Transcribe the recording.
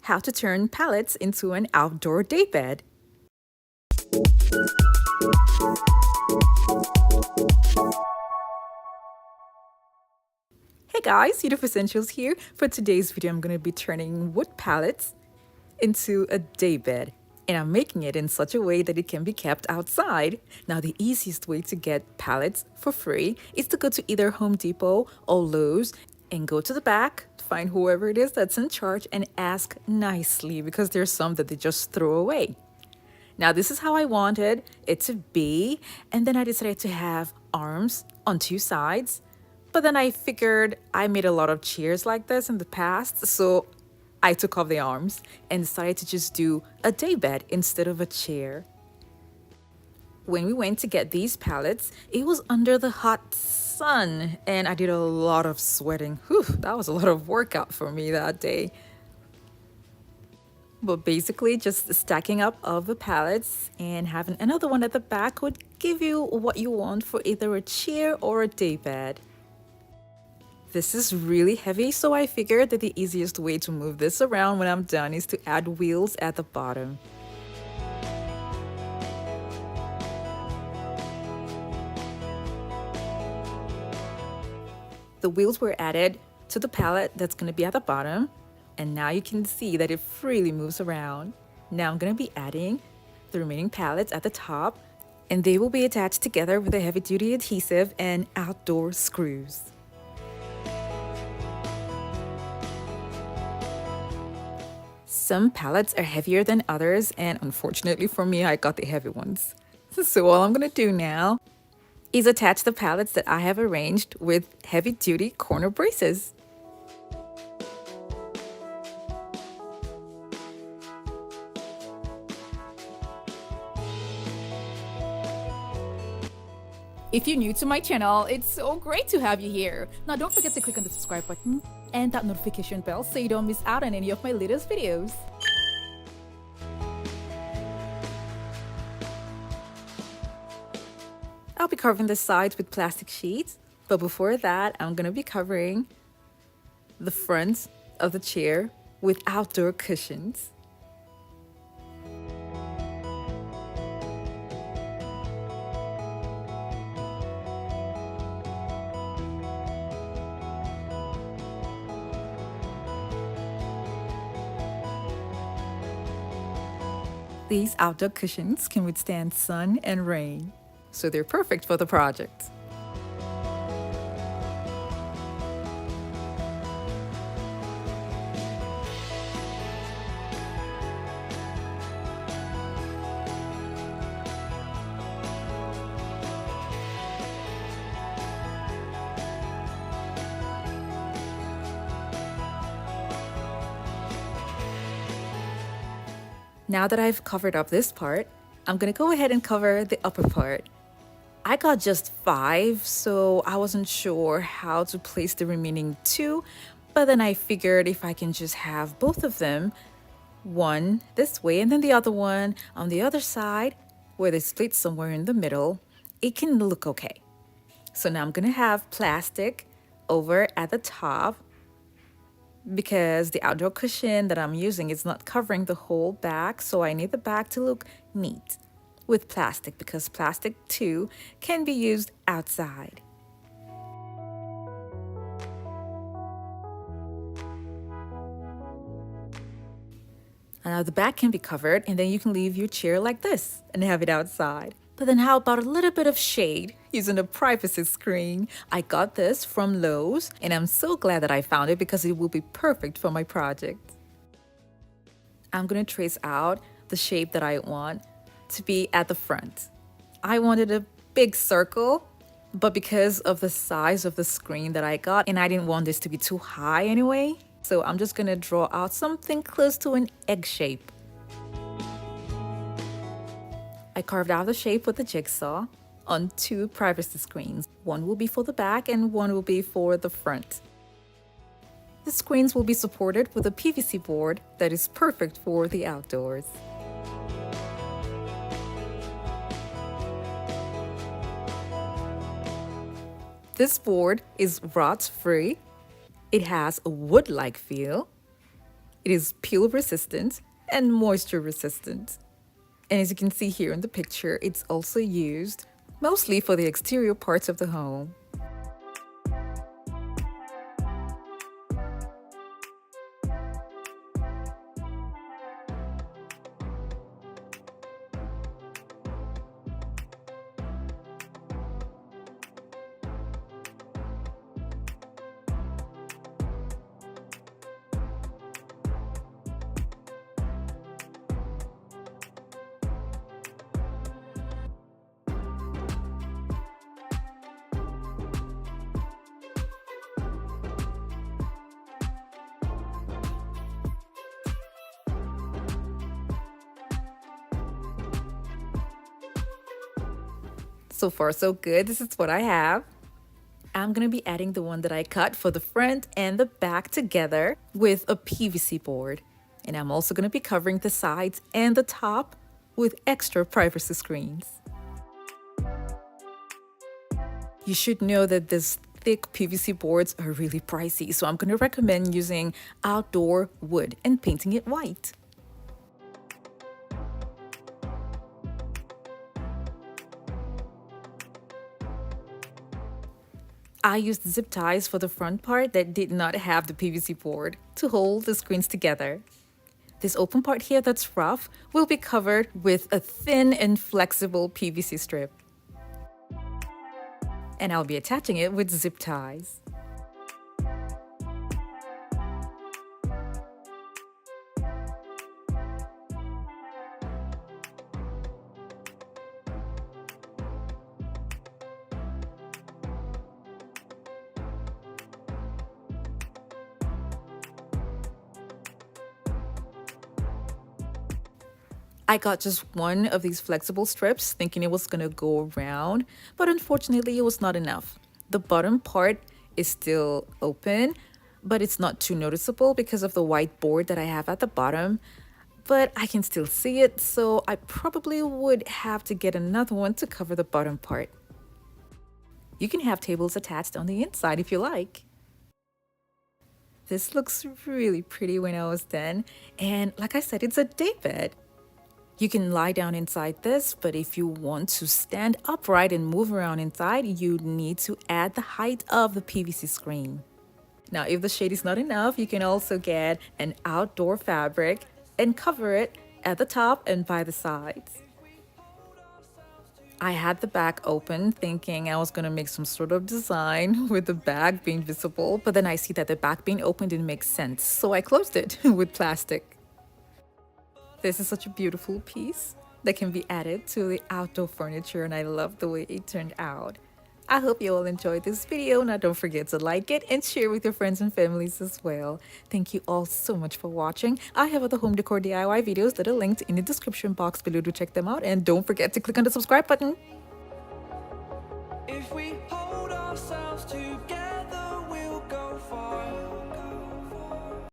How to turn pallets into an outdoor daybed. Hey guys, Uniqueness Essentials here. For today's video, I'm going to be turning wood pallets into a daybed. And I'm making it in such a way that it can be kept outside. Now, the easiest way to get pallets for free is to go to either Home Depot or Lowe's and go to the back, find whoever it is that's in charge and ask nicely, because there's some that they just throw away. Now, this is how I wanted it to be, and then I decided to have arms on two sides. But then I figured I made a lot of chairs like this in the past, so I took off the arms and decided to just do a daybed instead of a chair. When we went to get these pallets, it was under the hot sun, and I did a lot of sweating. Whew, that was a lot of workout for me that day. But basically, just stacking up of the pallets and having another one at the back would give you what you want for either a chair or a daybed. This is really heavy, so I figured that the easiest way to move this around when I'm done is to add wheels at the bottom. The wheels were added to the pallet that's going to be at the bottom, and now you can see that it freely moves around. Now I'm going to be adding the remaining pallets at the top, and they will be attached together with a heavy-duty adhesive and outdoor screws. Some pallets are heavier than others, and unfortunately for me, I got the heavy ones. So all I'm going to do now is attach the pallets that I have arranged with heavy-duty corner braces. If you're new to my channel, it's so great to have you here. Now don't forget to click on the subscribe button and that notification bell so you don't miss out on any of my latest videos. I'll be covering the sides with plastic sheets, but before that, I'm going to be covering the front of the chair with outdoor cushions. These outdoor cushions can withstand sun and rain, so they're perfect for the project. Now that I've covered up this part, I'm gonna go ahead and cover the upper part. I got just 5, so I wasn't sure how to place the remaining 2, but then I figured if I can just have both of them, one this way and then the other one on the other side, where they split somewhere in the middle, it can look okay. So now I'm gonna have plastic over at the top, because the outdoor cushion that I'm using is not covering the whole back, so I need the back to look neat with plastic, because plastic too can be used outside. Now the back can be covered, and then you can leave your chair like this and have it outside. But then how about a little bit of shade using a privacy screen? I got this from Lowe's, and I'm so glad that I found it because it will be perfect for my project. I'm going to trace out the shape that I want to be at the front. I wanted a big circle, but because of the size of the screen that I got, and I didn't want this to be too high anyway, so I'm just going to draw out something close to an egg shape. I carved out the shape with the jigsaw on 2 privacy screens. One will be for the back and one will be for the front. The screens will be supported with a PVC board that is perfect for the outdoors. This board is rot-free. It has a wood-like feel, It is peel resistant and moisture resistant. And as you can see here in the picture, it's also used mostly for the exterior parts of the home. So far, so good. This is what I have. I'm going to be adding the one that I cut for the front and the back together with a PVC board. And I'm also going to be covering the sides and the top with extra privacy screens. You should know that these thick PVC boards are really pricey, so I'm going to recommend using outdoor wood and painting it white. I used zip ties for the front part that did not have the PVC board to hold the screens together. This open part here that's rough will be covered with a thin and flexible PVC strip. And I'll be attaching it with zip ties. I got just one of these flexible strips thinking it was gonna go around, but unfortunately it was not enough. The bottom part is still open, but it's not too noticeable because of the white board that I have at the bottom, but I can still see it, so I probably would have to get another one to cover the bottom part. You can have tables attached on the inside if you like. This looks really pretty when I was done, and like I said, it's a daybed. You can lie down inside this, but if you want to stand upright and move around inside, you need to add the height of the PVC screen. Now, if the shade is not enough, you can also get an outdoor fabric and cover it at the top and by the sides. I had the back open thinking I was going to make some sort of design with the back being visible, but then I see that the back being open didn't make sense, so I closed it with plastic. This is such a beautiful piece that can be added to the outdoor furniture, and I love the way it turned out. I hope you all enjoyed this video. Now don't forget to like it and share with your friends and families as well. Thank you all so much for watching. I have other home decor DIY videos that are linked in the description box below to check them out, and don't forget to click on the subscribe button. If we hold ourselves together, we'll go far.